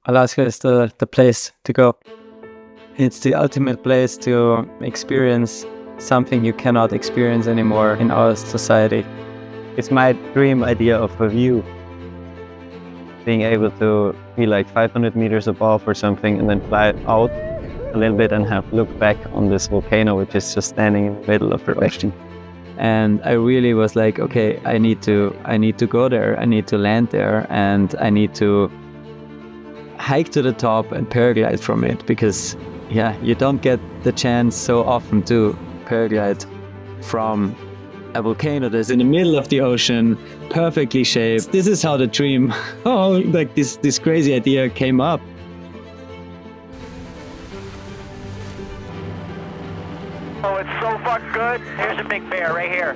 Alaska is the place to go. It's the ultimate place to experience something you cannot experience anymore in our society. It's my dream idea of a view. Being able to be like 500 meters above or something and then fly out a little bit and have look back on this volcano, which is just standing in the middle of the ocean. And I really was like, okay, I need to go there, I need to land there, and I need to hike to the top and paraglide from it, because yeah, you don't get the chance so often to paraglide from a volcano that's in the middle of the ocean, perfectly shaped. This is how the dream, like this crazy idea came up. Oh, it's so fucking good. Here's a big bear right here.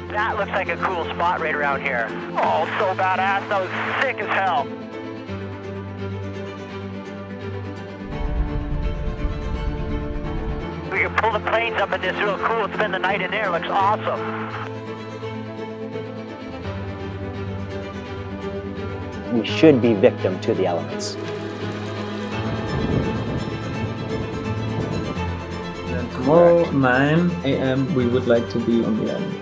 That looks like a cool spot right around here. Oh, so badass. That was sick as hell. We can pull the planes up in this real cool. Spend the night in there. Looks awesome. We should be victim to the elements. Tomorrow, 9 a.m., we would like to be on the island.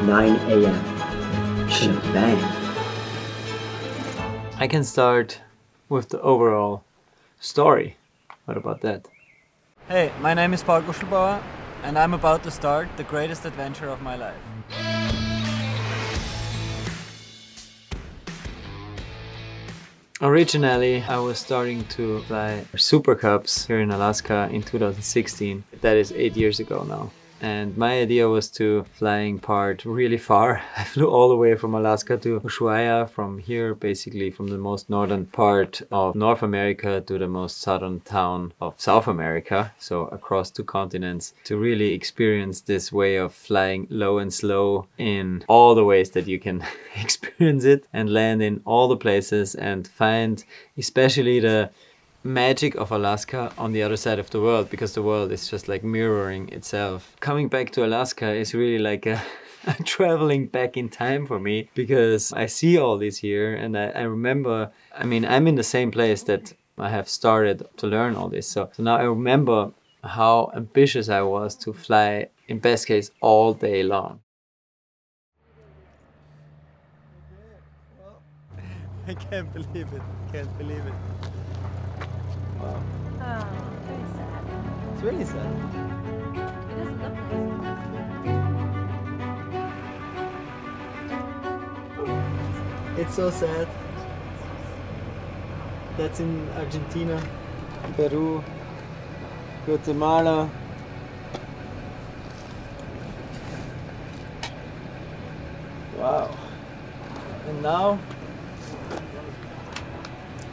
9 a.m. Shebang. I can start with the overall story. What about that? Hey, my name is Paul Guschlbauer, and I'm about to start the greatest adventure of my life. Originally, I was starting to fly Super Cubs here in Alaska in 2016. That is 8 years ago now. And my idea was to flying part really far. I flew all the way from Alaska to Ushuaia, from here basically from the most northern part of North America to the most southern town of South America. So across 2 continents, to really experience this way of flying low and slow in all the ways that you can experience it, and land in all the places and find especially the magic of Alaska on the other side of the world, because the world is just like mirroring itself. Coming back to Alaska is really like a traveling back in time for me, because I see all this here and I remember, I mean, I'm in the same place that I have started to learn all this. So now I remember how ambitious I was to fly, in best case, all day long. I can't believe it, can't believe it. Wow. Oh, very sad. It's really sad. It doesn't look nice. It's so sad. That's in Argentina, Peru, Guatemala. Wow. And now,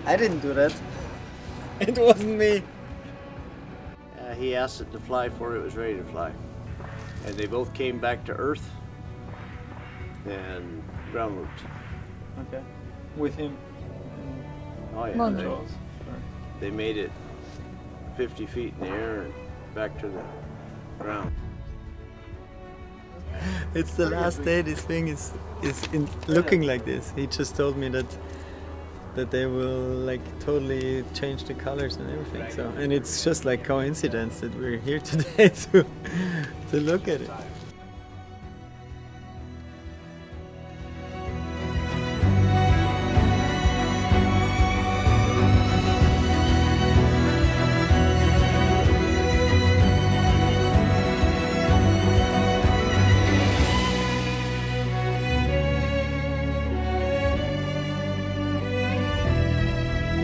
I didn't do that. It wasn't me. He asked it to fly before it was ready to fly. And they both came back to Earth and ground looped. Okay. With him. Oh yeah, they made it 50 feet in the air and back to the ground. It's the last day this thing is looking like this. He just told me that they will like totally change the colors and everything. So, and it's just like coincidence that we're here today to look at it.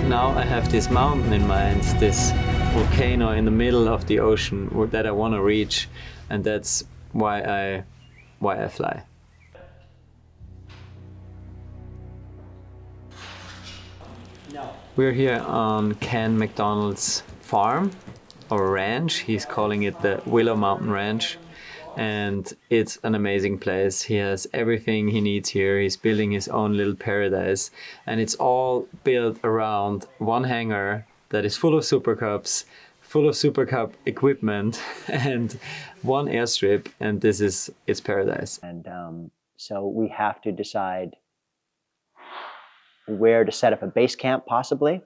Now I have this mountain in mind, this volcano in the middle of the ocean that I want to reach, and that's why I fly. We're here on Ken McDonald's farm or ranch. He's calling it the Willow Mountain Ranch. And it's an amazing place. He has everything he needs here. He's building his own little paradise, and it's all built around one hangar that is full of Super Cubs, full of Super Cub equipment, and one airstrip, and this is its paradise. And so we have to decide where to set up a base camp, possibly.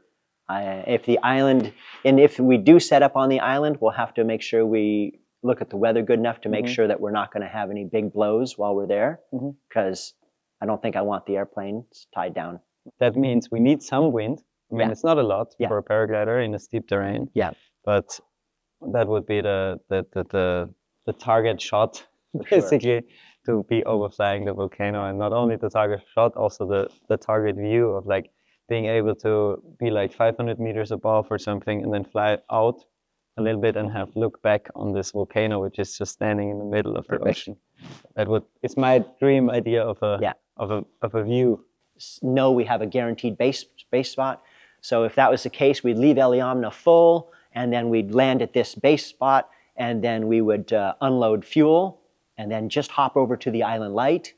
If the island, and if we do set up on the island, we'll have to make sure we look at the weather good enough to make sure that we're not going to have any big blows while we're there, because I don't think I want the airplanes tied down. That means we need some wind. I mean, it's not a lot for a paraglider in a steep terrain. Yeah. But that would be the target shot, basically, to be overflying the volcano. And not only the target shot, also the target view of like being able to be like 500 meters above or something and then fly out a little bit and have look back on this volcano, which is just standing in the middle of the ocean. It's my dream idea of a view. Know we have a guaranteed base spot. So if that was the case, we'd leave Iliamna full, and then we'd land at this base spot, and then we would unload fuel, and then just hop over to the island light.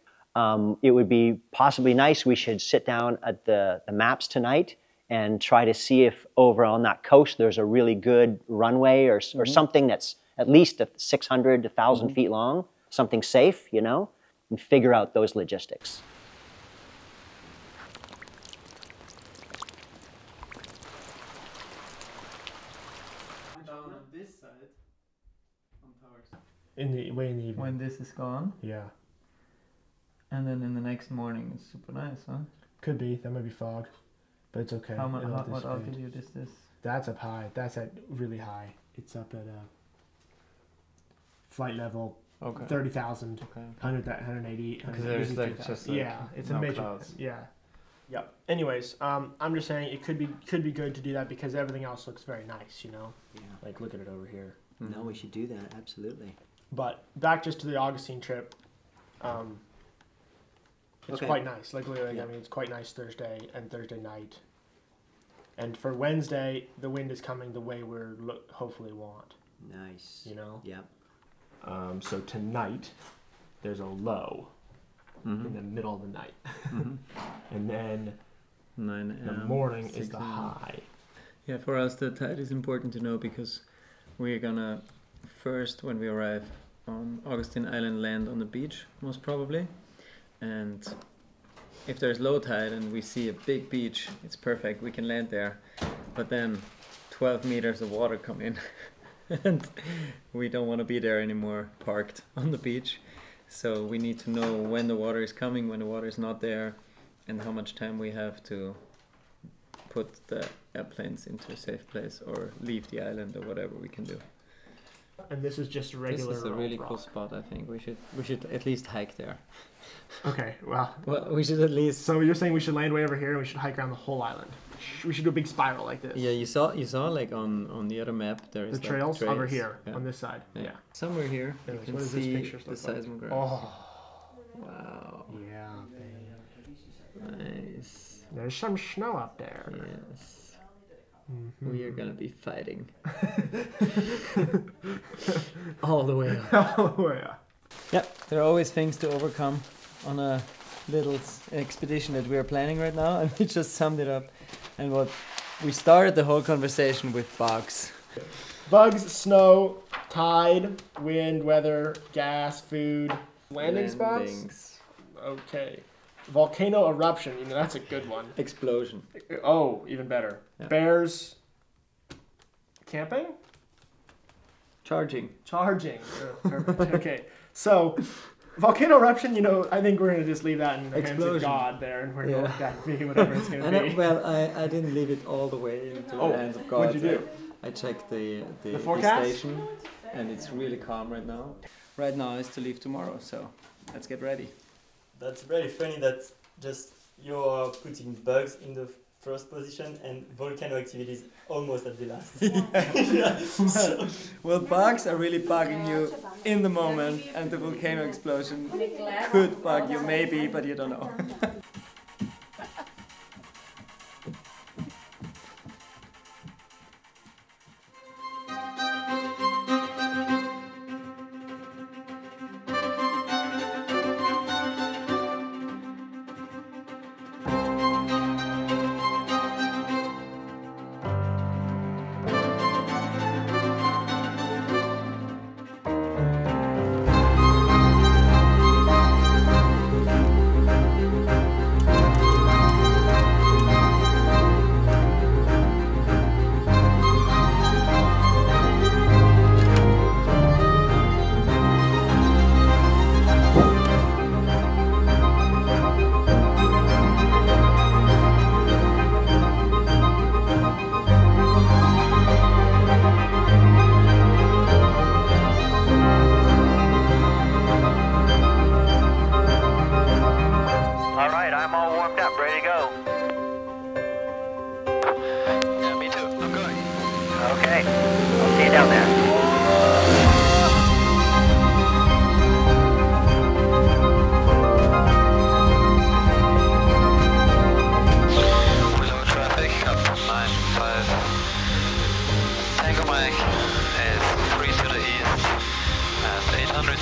It would be possibly nice. We should sit down at the maps tonight and try to see if over on that coast there's a really good runway or something that's at least 600 to 1,000 feet long, something safe, you know, and figure out those logistics. Down on this side, on towards. In the evening. When this is gone. Yeah. And then in the next morning, it's super nice, huh? Could be. That might be fog, but it's okay. What altitude is this? That's up high. That's at really high. It's up at flight level. Okay. 30,000. Okay. 180. Because there's like just like it's no a major. clouds. Yeah. Yeah. Anyways, I'm just saying it could be good to do that because everything else looks very nice, you know. Yeah. Like look at it over here. No, we should do that. Absolutely. But back just to the Augustine trip. It's quite nice. Like I mean, it's quite nice Thursday and Thursday night. And for Wednesday, the wind is coming the way we're hopefully want. Nice. You know. Yep. So tonight, there's a low in the middle of the night, and then 9 a.m. the morning is the high. Yeah, for us the tide is important to know because we're gonna first, when we arrive on Augustine Island, land on the beach most probably. And if there's low tide and we see a big beach, it's perfect, we can land there. But then 12 meters of water come in and we don't want to be there anymore parked on the beach. So we need to know when the water is coming, when the water is not there, and how much time we have to put the airplanes into a safe place or leave the island or whatever we can do. And this is just a regular. This is a really cool spot. I think we should at least hike there. Okay, well, we should at least. So you're saying we should land way over here and we should hike around the whole island. We should do a big spiral like this. Yeah, you saw like on the other map there is the trails, like over here on this side. Yeah. Somewhere here you Anyways, can what does see this picture the look seismograph. Oh. Wow. Yeah, babe. Nice. There's some snow up there. Yes. We are gonna be fighting all the way up. All the way up. Yep, there are always things to overcome on a little expedition that we are planning right now, and we just summed it up. And we started the whole conversation with bugs. Bugs, snow, tide, wind, weather, gas, food, landing spots. Okay. Volcano eruption, that's a good one. Explosion. Oh, even better. Yeah. Bears. Camping? Charging. Perfect. Okay. So, volcano eruption, I think we're going to just leave that in the hands of God there, and we're going to let that be whatever it's going to be. Well, I didn't leave it all the way into the hands of God. What'd you do? I checked the forecast? station, and it's really calm right now. Right now is to leave tomorrow, so let's get ready. That's very funny that just you're putting bugs in the first position and volcano activities almost at the last. Well, bugs are really bugging you in the moment, and the volcano explosion could bug you maybe, but you don't know.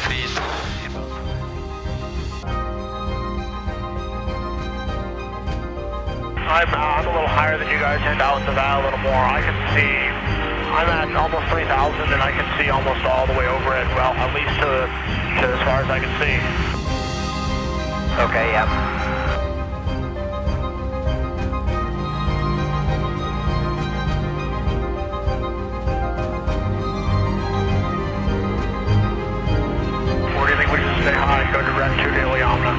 feet. I'm a little higher than you guys and out in the valley a little more. I can see, I'm at almost 3,000 and I can see almost all the way over it, well, at least to as far as I can see. Okay, yeah. Or do you think we should stay high and go direct to Iliamna?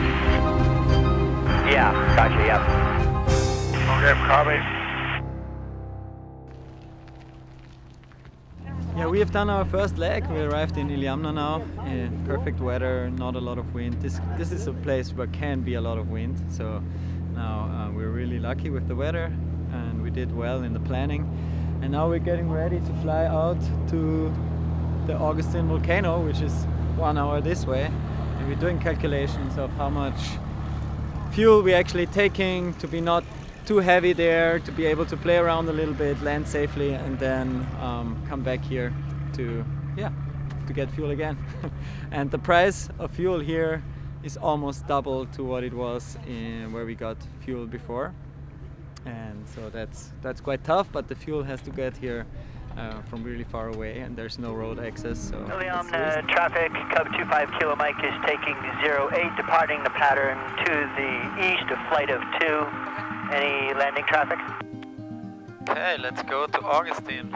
Yeah, gotcha, yeah. Okay, copy. Yeah, we have done our first leg. We arrived in Iliamna now. Perfect weather, not a lot of wind. This is a place where can be a lot of wind. So now we're really lucky with the weather, and we did well in the planning. And now we're getting ready to fly out to the Augustine Volcano, which is 1 hour this way. And we're doing calculations of how much fuel we're actually taking to be not too heavy there, to be able to play around a little bit, land safely, and then come back here to get fuel again. And the price of fuel here is almost double to what it was in where we got fuel before, and so that's quite tough. But the fuel has to get here from really far away, and there's no road access. So Iliamna traffic, Cub 25 Kilo Mike is taking 08, departing the pattern to the east of flight of 2. Any landing traffic? Okay, let's go to Augustine.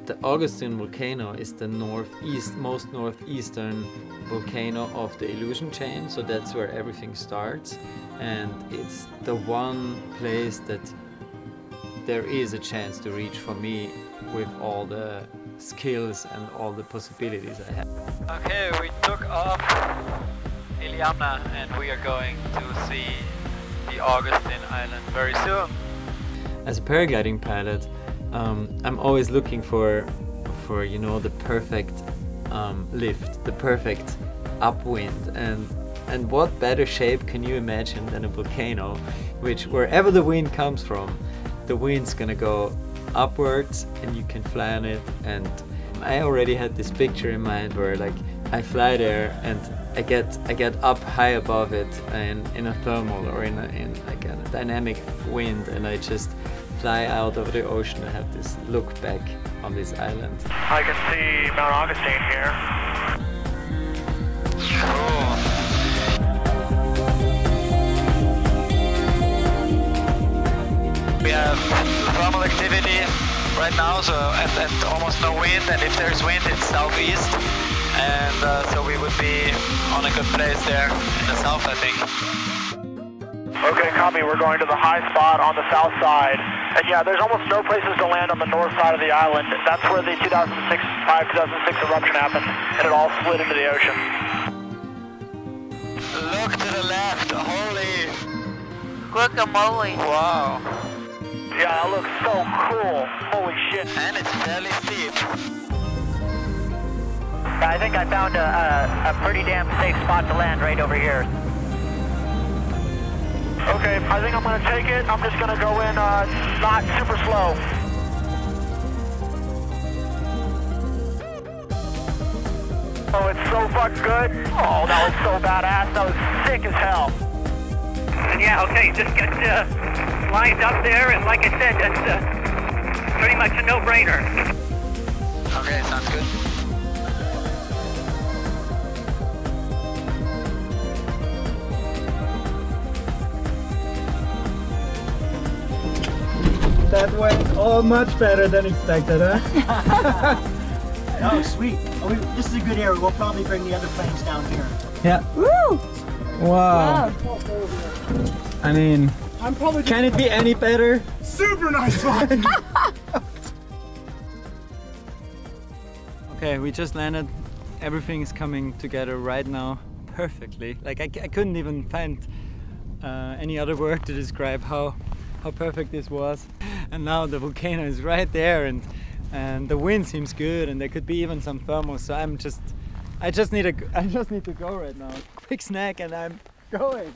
The Augustine Volcano is the most northeastern volcano of the Illusion chain, so that's where everything starts, and it's the one place that there is a chance to reach for me with all the skills and all the possibilities I have. Okay, we took off Iliamna and we are going to see the Augustine Island very soon. As a paragliding pilot, I'm always looking for you know, the perfect lift, the perfect upwind, and what better shape can you imagine than a volcano, which wherever the wind comes from, the wind's gonna go upwards and you can fly on it. And I already had this picture in mind where like I fly there and I get up high above it in a thermal or in like a dynamic wind, and I just fly out over the ocean and have this look back on this island. I can see Mount Augustine here. We have thermal activity right now, so and almost no wind, and if there's wind it's southeast, and so we would be on a good place there in the south, I think. Okay, copy. We're going to the high spot on the south side. And yeah, there's almost no places to land on the north side of the island. That's where the 2006 eruption happened, and it all slid into the ocean. Look to the left, holy! Guacamole. Wow! Yeah, that looks so cool. Holy shit. And it's fairly steep. I think I found a pretty damn safe spot to land right over here. Okay, I think I'm gonna take it. I'm just gonna go in not super slow. Oh, it's so fucking good. Oh, that was so badass. That was sick as hell. Yeah, okay, just get lined up there, and like I said, that's pretty much a no-brainer. Okay, sounds good. That went all much better than expected, huh? Oh, sweet. Oh, this is a good area. We'll probably bring the other planes down here. Yeah. Woo! Wow. I mean, can it be any better? Super nice one. Okay, we just landed. Everything is coming together right now perfectly. Like I couldn't even find any other word to describe how perfect this was. And now the volcano is right there, and the wind seems good, and there could be even some thermals. So I just need to go right now. Quick snack, and I'm going.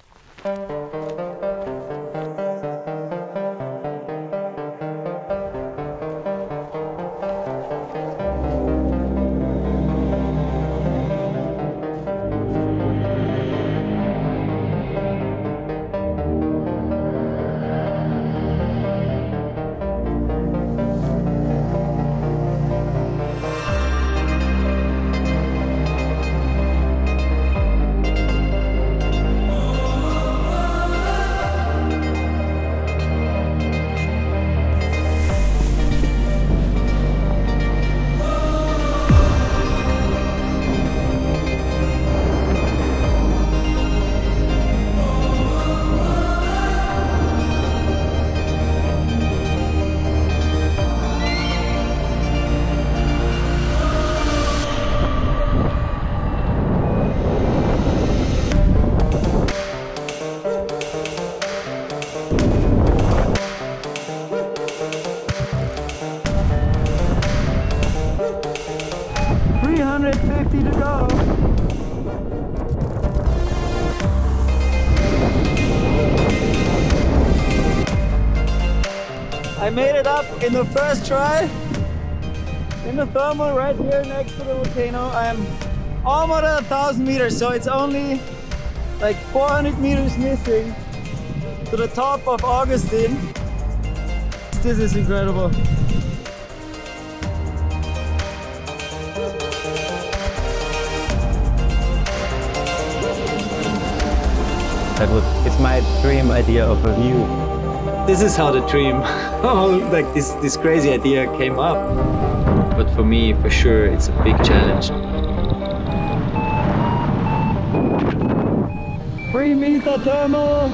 I made it up in the first try. In the thermal right here next to the volcano. I'm almost at 1,000 meters, so it's only like 400 meters missing to the top of Augustine. This is incredible. It's my dream idea of a view. This is how the dream, like this crazy idea came up. But for me, for sure, it's a big challenge. 3-meter thermal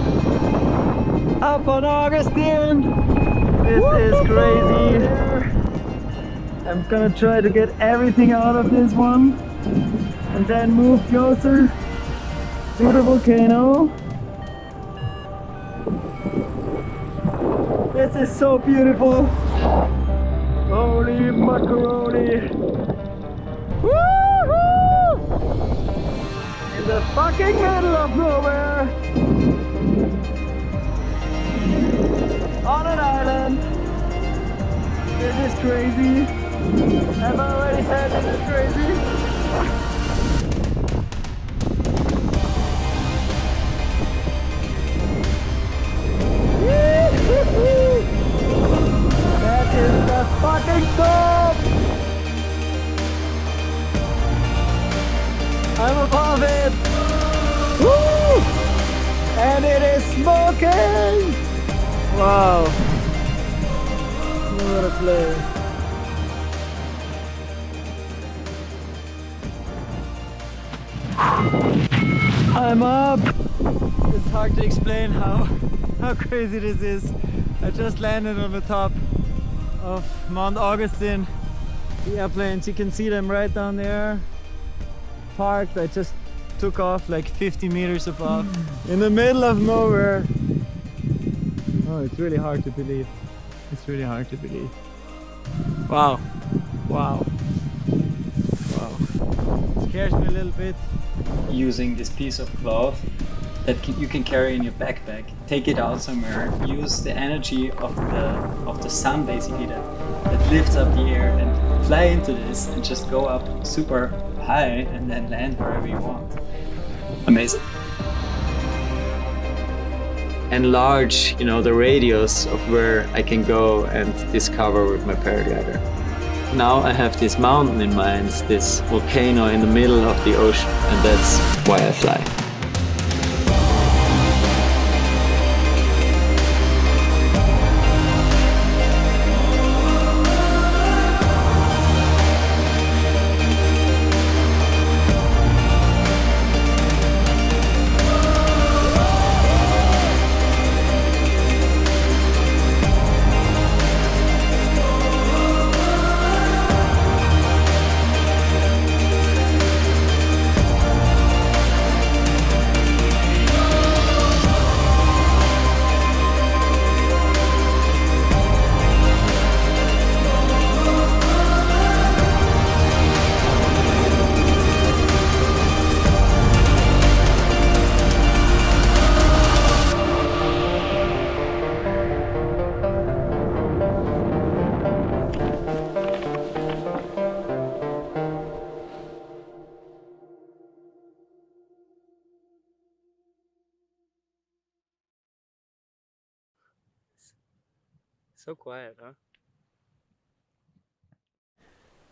up on Augustine. This is crazy. I'm gonna try to get everything out of this one and then move closer to the volcano. This is so beautiful. Holy macaroni. Woohoo! In the fucking middle of nowhere. On an island. This is crazy. Have I already said this is crazy? That is the fucking top! I'm above it! Woo! And it is smoking! Wow! What a play! I'm up! It's hard to explain how crazy this is. I just landed on the top of Mount Augustine. The airplanes, you can see them right down there. Parked, I just took off like 50 meters above. In the middle of nowhere. Oh, it's really hard to believe. It's really hard to believe. Wow. Wow. Wow. It scares me a little bit. Using this piece of cloth that you can carry in your backpack, take it out somewhere, use the energy of the sun basically that lifts up the air and fly into this and just go up super high and then land wherever you want. Amazing. Enlarge, you know, the radius of where I can go and discover with my paraglider. Now I have this mountain in mind, this volcano in the middle of the ocean, and that's why I fly. So quiet, huh?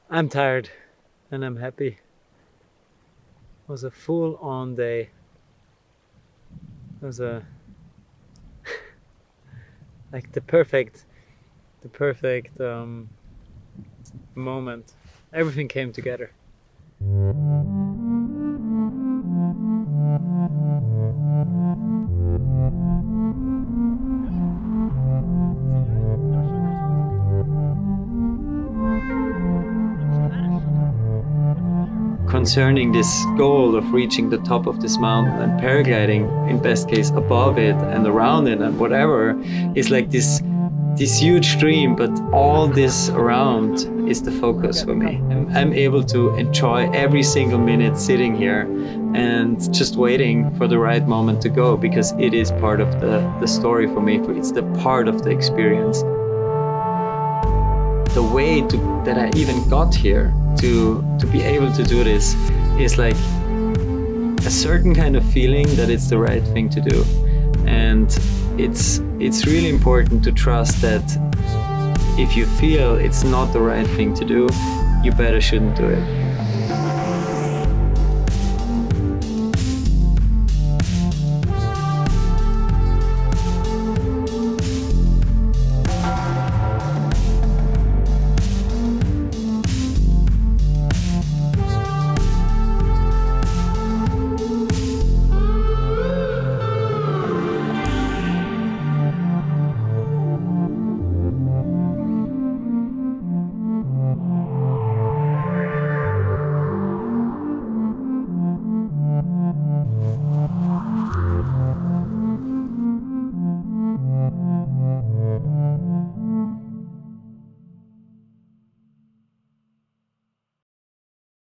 I'm tired and I'm happy. It was a full-on day. It was a like the perfect moment. Everything came together. Concerning this goal of reaching the top of this mountain and paragliding, in best case above it and around it and whatever, is like this huge dream, but all this around is the focus for me. I'm able to enjoy every single minute sitting here and just waiting for the right moment to go, because it is part of the story for me. It's the part of the experience. the way that I even got here to be able to do this is like a certain kind of feeling that it's the right thing to do. And it's really important to trust that if you feel it's not the right thing to do, you better shouldn't do it.